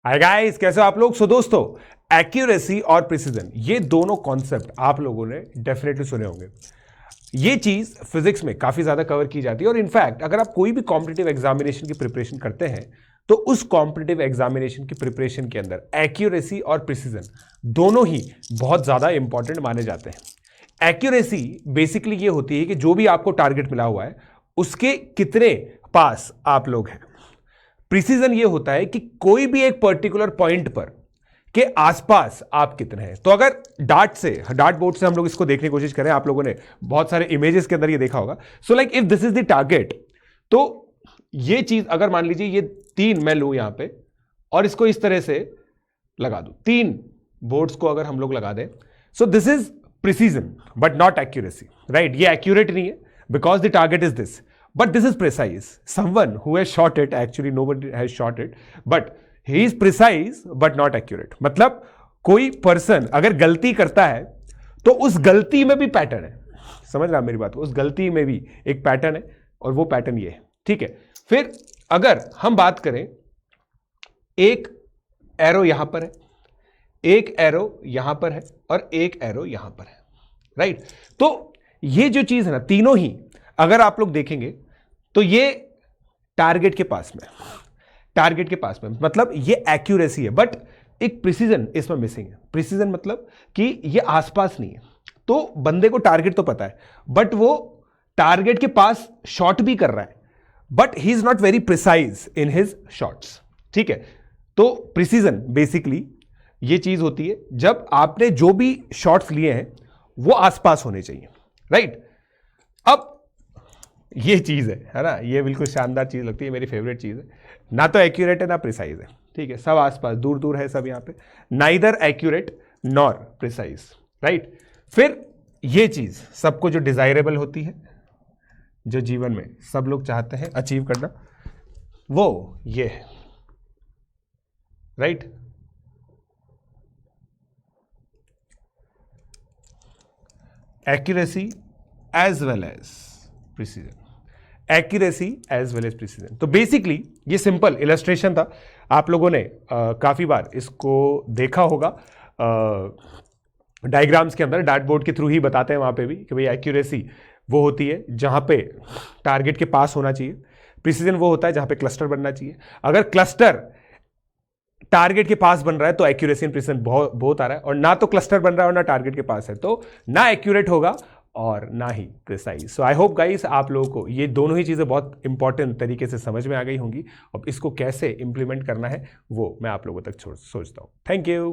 Hi guys, कैसे हो आप लोग। सो दोस्तों, एक्यूरेसी और प्रिसीजन ये दोनों कॉन्सेप्ट आप लोगों ने डेफिनेटली सुने होंगे। ये चीज फिजिक्स में काफी ज्यादा कवर की जाती है और इनफैक्ट अगर आप कोई भी कॉम्पिटिटिव एग्जामिनेशन की प्रिपरेशन करते हैं तो उस कॉम्पिटिटिव एग्जामिनेशन की प्रिपरेशन के अंदर एक्यूरेसी और प्रिसीजन दोनों ही बहुत ज्यादा इंपॉर्टेंट माने जाते हैं। एक्यूरेसी बेसिकली ये होती है कि जो भी आपको टारगेट मिला हुआ है उसके कितने पास आप लोग हैं। प्रिसीजन ये होता है कि कोई भी एक पर्टिकुलर पॉइंट पर के आसपास आप कितने हैं। तो अगर डार्ट बोर्ड से हम लोग इसको देखने की कोशिश करें, आप लोगों ने बहुत सारे इमेजेस के अंदर ये देखा होगा। So like if this is the target, तो ये चीज अगर मान लीजिए ये 3 मैं लूं यहां पे और इसको इस तरह से लगा दूं, 3 बोर्ड्स को अगर हम लोग लगा दें, so this is precision but not accuracy, right. ये एक्यूरेट नहीं है because the target is this, but this is precise. Someone who has shot it, actually nobody has shot it, but he is precise but not accurate. मतलब कोई person अगर गलती करता है तो उस गलती में भी पैटर्न है। समझ रहा मेरी बात को, उस गलती में भी एक पैटर्न है और वो पैटर्न ये है, ठीक है। फिर अगर हम बात करें, एक एरो यहां पर है, एक एरो यहां पर है और एक एरो यहां पर है, राइट। तो ये जो चीज है ना, तीनों ही अगर आप लोग देखेंगे तो ये टारगेट के पास में मतलब ये एक्यूरेसी है, बट एक प्रिसीजन इसमें मिसिंग है। प्रिसीजन मतलब कि ये आसपास नहीं है। तो बंदे को टारगेट तो पता है बट वो टारगेट के पास शॉट भी कर रहा है, but he is not very precise in his shots, ठीक है। तो प्रिसीजन बेसिकली ये चीज होती है जब आपने जो भी शॉट्स लिए हैं वो आसपास होने चाहिए, राइट। अब ये चीज है ना, ये बिल्कुल शानदार चीज लगती है, मेरी फेवरेट चीज है। ना तो एक्यूरेट है ना प्रिसाइज है, ठीक है। सब आसपास दूर दूर है, सब यहां पे neither accurate nor precise, right. फिर ये चीज सबको जो डिजायरेबल होती है, जो जीवन में सब लोग चाहते हैं अचीव करना, वो ये है, right. Accuracy as well as precision, accuracy as well as precision. तो बेसिकली ये सिंपल इलस्ट्रेशन था, आप लोगों ने काफी बार इसको देखा होगा डायग्राम्स के अंदर, डार्ट बोर्ड के थ्रू ही बताते हैं वहां पे भी कि भाई एक्यूरेसी वो होती है जहां पे टारगेट के पास होना चाहिए, प्रिसीजन वो होता है जहां पे क्लस्टर बनना चाहिए। अगर क्लस्टर टारगेट के पास बन रहा है तो एक्यूरेसी एंड प्रिसीजन बहुत आ रहा है, और ना तो क्लस्टर बन रहा है और ना टारगेट के पास है तो ना एक्यूरेट होगा और ना ही precise. So I hope guys आप लोगों को ये दोनों ही चीज़ें बहुत इंपॉर्टेंट तरीके से समझ में आ गई होंगी। अब इसको कैसे इंप्लीमेंट करना है वो मैं आप लोगों तक सोचता हूँ। Thank you.